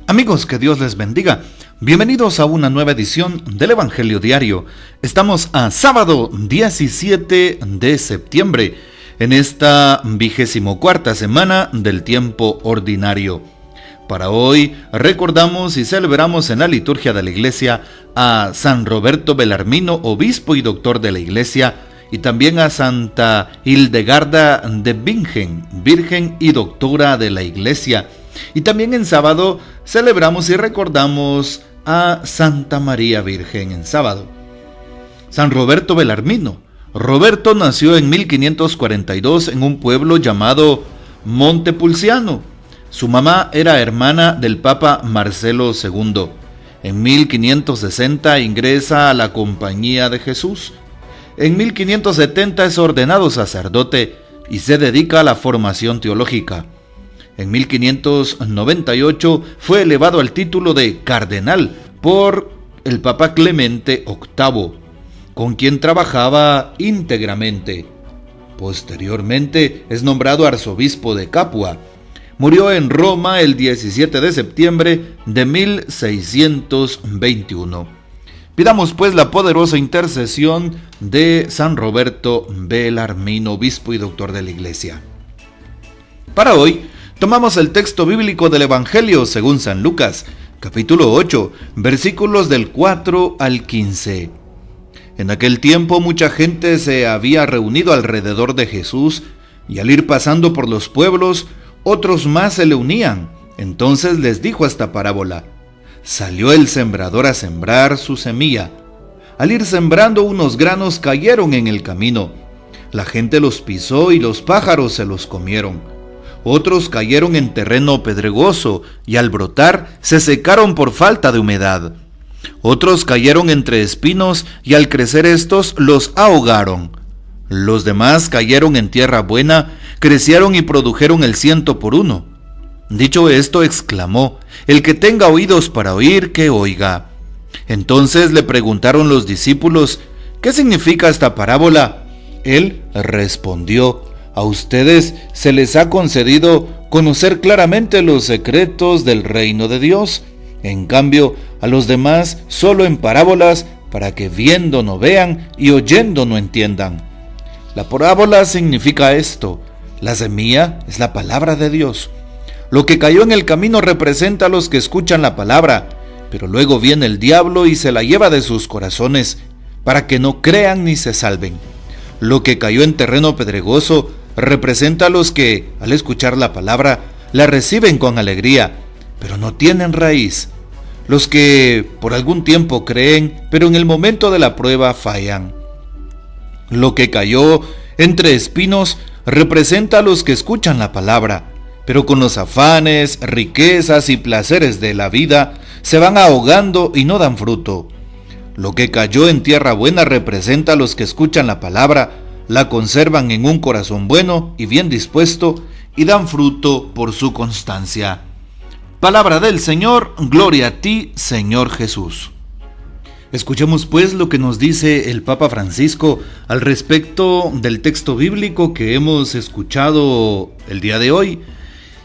Amigos, que Dios les bendiga. Bienvenidos a una nueva edición del Evangelio Diario. Estamos a sábado 17 de septiembre, en esta 24ª semana del tiempo ordinario. Para hoy recordamos y celebramos en la liturgia de la Iglesia a San Roberto Bellarmino, obispo y doctor de la Iglesia, y también a Santa Hildegarda de Bingen, virgen y doctora de la Iglesia. Y también en sábado celebramos y recordamos a Santa María Virgen en sábado. San Roberto Bellarmino. Roberto nació en 1542 en un pueblo llamado Montepulciano. Su mamá era hermana del Papa Marcelo II. En 1560 ingresa a la Compañía de Jesús. En 1570 es ordenado sacerdote y se dedica a la formación teológica. En 1598 fue elevado al título de cardenal por el Papa Clemente VIII, con quien trabajaba íntegramente. Posteriormente es nombrado arzobispo de Capua. Murió en Roma el 17 de septiembre de 1621. Pidamos pues la poderosa intercesión de San Roberto Bellarmino, obispo y doctor de la Iglesia. Para hoy, tomamos el texto bíblico del Evangelio según San Lucas, capítulo 8, versículos del 4 al 15. En aquel tiempo mucha gente se había reunido alrededor de Jesús, y al ir pasando por los pueblos, otros más se le unían. Entonces les dijo esta parábola: Salió el sembrador a sembrar su semilla. Al ir sembrando, unos granos cayeron en el camino. La gente los pisó y los pájaros se los comieron. Otros cayeron en terreno pedregoso y al brotar se secaron por falta de humedad. Otros cayeron entre espinos y al crecer estos los ahogaron. Los demás cayeron en tierra buena, crecieron y produjeron el 100 por 1. Dicho esto, exclamó: El que tenga oídos para oír, que oiga. Entonces le preguntaron los discípulos: ¿Qué significa esta parábola? Él respondió: A ustedes se les ha concedido conocer claramente los secretos del reino de Dios. En cambio, a los demás solo en parábolas, para que viendo no vean y oyendo no entiendan. La parábola significa esto: la semilla es la palabra de Dios. Lo que cayó en el camino representa a los que escuchan la palabra, pero luego viene el diablo y se la lleva de sus corazones, para que no crean ni se salven. Lo que cayó en terreno pedregoso representa a los que, al escuchar la palabra, la reciben con alegría, pero no tienen raíz. Los que por algún tiempo creen, pero en el momento de la prueba fallan. Lo que cayó entre espinos representa a los que escuchan la palabra, pero con los afanes, riquezas y placeres de la vida se van ahogando y no dan fruto. Lo que cayó en tierra buena representa a los que escuchan la palabra, la conservan en un corazón bueno y bien dispuesto y dan fruto por su constancia. Palabra del Señor, gloria a ti, Señor Jesús. Escuchemos pues lo que nos dice el Papa Francisco al respecto del texto bíblico que hemos escuchado el día de hoy,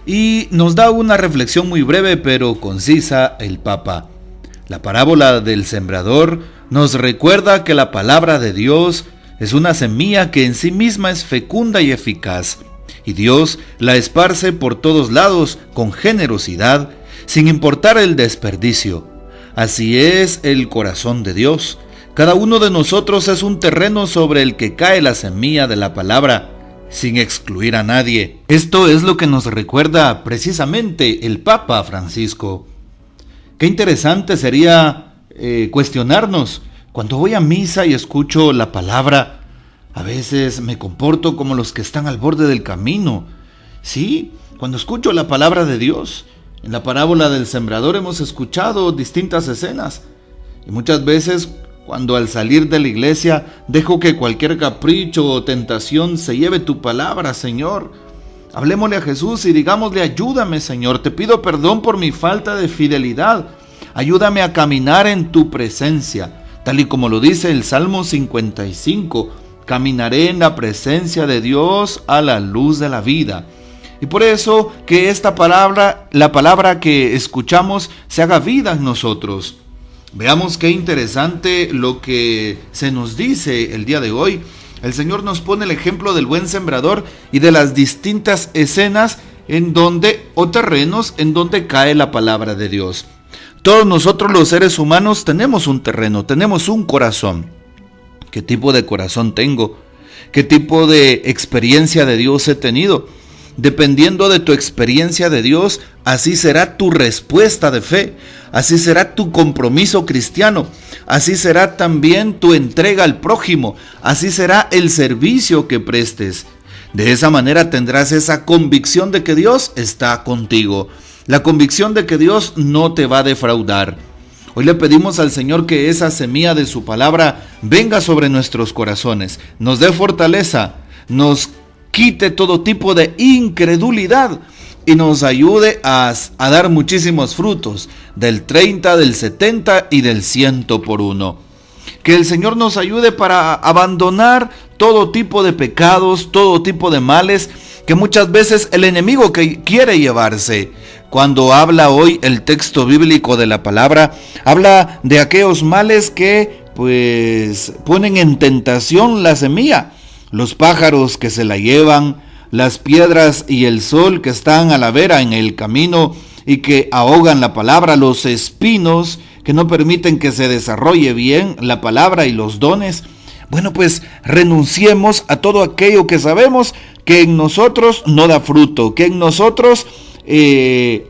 y nos da una reflexión muy breve pero concisa el Papa. La parábola del sembrador nos recuerda que la palabra de Dios es una semilla que en sí misma es fecunda y eficaz, y Dios la esparce por todos lados con generosidad, sin importar el desperdicio. Así es el corazón de Dios. Cada uno de nosotros es un terreno sobre el que cae la semilla de la palabra, sin excluir a nadie. Esto es lo que nos recuerda precisamente el Papa Francisco. Qué interesante sería cuestionarnos. Cuando voy a misa y escucho la palabra, a veces me comporto como los que están al borde del camino. Sí, cuando escucho la palabra de Dios, en la parábola del sembrador hemos escuchado distintas escenas. Y muchas veces, cuando al salir de la iglesia dejo que cualquier capricho o tentación se lleve tu palabra, Señor, hablemosle a Jesús y digámosle: ayúdame, Señor, te pido perdón por mi falta de fidelidad. Ayúdame a caminar en tu presencia, tal y como lo dice el Salmo 55. Caminaré en la presencia de Dios a la luz de la vida. Y por eso que esta palabra, la palabra que escuchamos, se haga vida en nosotros. Veamos qué interesante lo que se nos dice el día de hoy. El Señor nos pone el ejemplo del buen sembrador y de las distintas escenas o terrenos en donde cae la palabra de Dios. Todos nosotros los seres humanos tenemos un terreno, tenemos un corazón. ¿Qué tipo de corazón tengo? ¿Qué tipo de experiencia de Dios he tenido? Dependiendo de tu experiencia de Dios, así será tu respuesta de fe, así será tu compromiso cristiano, así será también tu entrega al prójimo, así será el servicio que prestes. De esa manera tendrás esa convicción de que Dios está contigo, la convicción de que Dios no te va a defraudar. Hoy le pedimos al Señor que esa semilla de su palabra venga sobre nuestros corazones, nos dé fortaleza, nos quite todo tipo de incredulidad y nos ayude a dar muchísimos frutos, del 30, del 70 y del 100 por uno. Que el Señor nos ayude para abandonar todo tipo de pecados, todo tipo de males que muchas veces el enemigo que quiere llevarse. Cuando habla hoy el texto bíblico de la palabra, habla de aquellos males que ponen en tentación la semilla. Los pájaros que se la llevan, las piedras y el sol que están a la vera en el camino y que ahogan la palabra, los espinos que no permiten que se desarrolle bien la palabra y los dones. Bueno, pues renunciemos a todo aquello que sabemos que en nosotros no da fruto, que en nosotros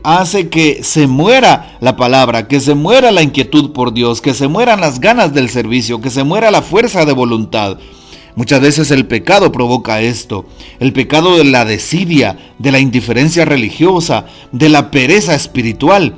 hace que se muera la palabra, que se muera la inquietud por Dios, que se mueran las ganas del servicio, que se muera la fuerza de voluntad. Muchas veces el pecado provoca esto, el pecado de la desidia, de la indiferencia religiosa, de la pereza espiritual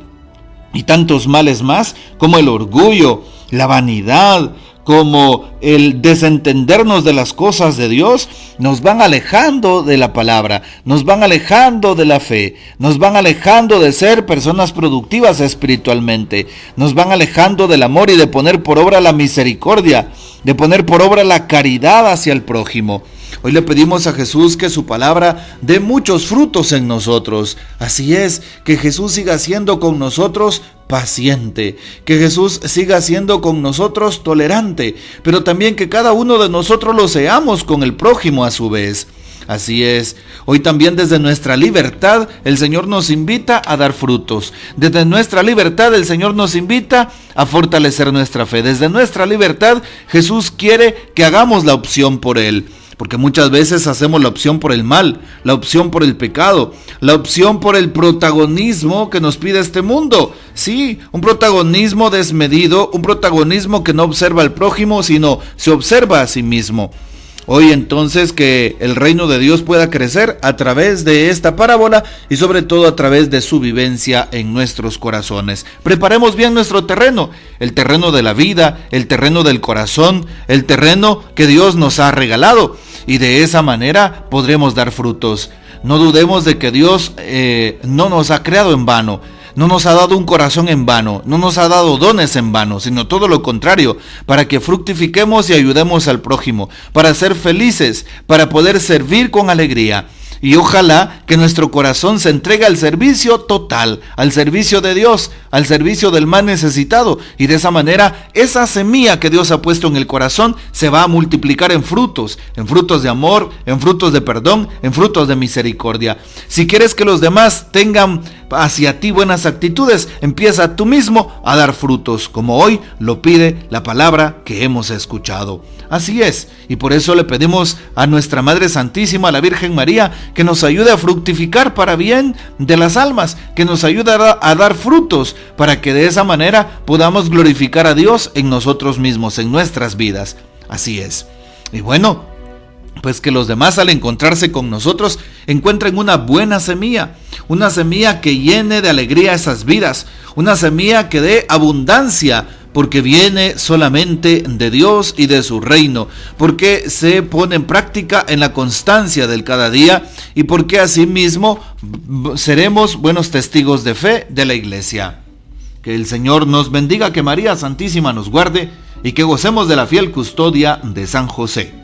y tantos males más como el orgullo, la vanidad, como el desentendernos de las cosas de Dios, nos van alejando de la palabra, nos van alejando de la fe, nos van alejando de ser personas productivas espiritualmente, nos van alejando del amor y de poner por obra la misericordia, de poner por obra la caridad hacia el prójimo. Hoy le pedimos a Jesús que su palabra dé muchos frutos en nosotros. Así es, que Jesús siga siendo con nosotros paciente, que Jesús siga siendo con nosotros tolerante, pero también que cada uno de nosotros lo seamos con el prójimo a su vez. Así es, hoy también desde nuestra libertad el Señor nos invita a dar frutos. Desde nuestra libertad el Señor nos invita a fortalecer nuestra fe. Desde nuestra libertad Jesús quiere que hagamos la opción por Él. Porque muchas veces hacemos la opción por el mal, la opción por el pecado, la opción por el protagonismo que nos pide este mundo. Sí, un protagonismo desmedido, un protagonismo que no observa al prójimo, sino se observa a sí mismo. Hoy entonces que el reino de Dios pueda crecer a través de esta parábola y sobre todo a través de su vivencia en nuestros corazones. Preparemos bien nuestro terreno, el terreno de la vida, el terreno del corazón, el terreno que Dios nos ha regalado y de esa manera podremos dar frutos. No dudemos de que Dios no nos ha creado en vano. No nos ha dado un corazón en vano, no nos ha dado dones en vano, sino todo lo contrario, para que fructifiquemos y ayudemos al prójimo, para ser felices, para poder servir con alegría. Y ojalá que nuestro corazón se entregue al servicio total, al servicio de Dios, al servicio del más necesitado. Y de esa manera, esa semilla que Dios ha puesto en el corazón se va a multiplicar en frutos de amor, en frutos de perdón, en frutos de misericordia. Si quieres que los demás tengan hacia ti buenas actitudes, empieza tú mismo a dar frutos, como hoy lo pide la palabra que hemos escuchado. Así es, y por eso le pedimos a nuestra Madre Santísima, a la Virgen María, que nos ayude a fructificar para bien de las almas, que nos ayude a dar frutos, para que de esa manera podamos glorificar a Dios en nosotros mismos, en nuestras vidas. Así es. Y bueno, pues que los demás al encontrarse con nosotros encuentren una buena semilla, una semilla que llene de alegría esas vidas, una semilla que dé abundancia, porque viene solamente de Dios y de su reino, porque se pone en práctica en la constancia del cada día y porque asimismo seremos buenos testigos de fe de la iglesia. Que el Señor nos bendiga, que María Santísima nos guarde y que gocemos de la fiel custodia de San José.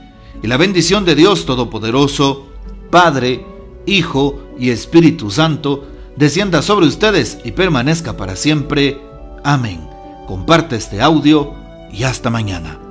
Y la bendición de Dios Todopoderoso, Padre, Hijo y Espíritu Santo, descienda sobre ustedes y permanezca para siempre. Amén. Comparte este audio y hasta mañana.